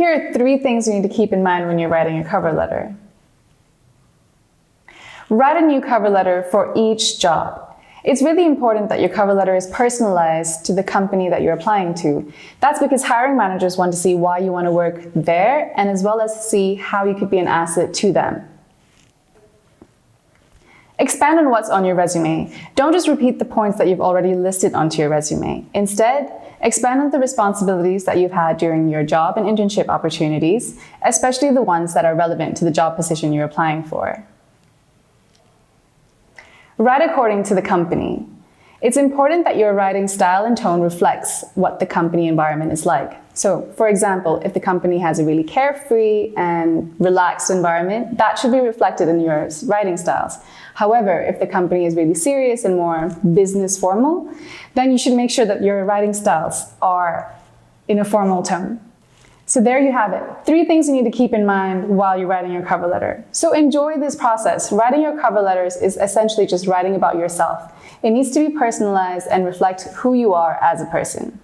Here are 3 things you need to keep in mind when you're writing a cover letter. Write a new cover letter for each job. It's really important that your cover letter is personalized to the company that you're applying to. That's because hiring managers want to see why you want to work there, and as well as see how you could be an asset to them. Expand on what's on your resume. Don't just repeat the points that you've already listed onto your resume. Instead, expand on the responsibilities that you've had during your job and internship opportunities, especially the ones that are relevant to the job position you're applying for. Write according to the company. It's important that your writing style and tone reflects what the company environment is like. So, for example, if the company has a really carefree and relaxed environment, that should be reflected in your writing styles. However, if the company is really serious and more business formal, then you should make sure that your writing styles are in a formal tone. So there you have it. 3 things you need to keep in mind while you're writing your cover letter. So enjoy this process. Writing your cover letters is essentially just writing about yourself. It needs to be personalized and reflect who you are as a person.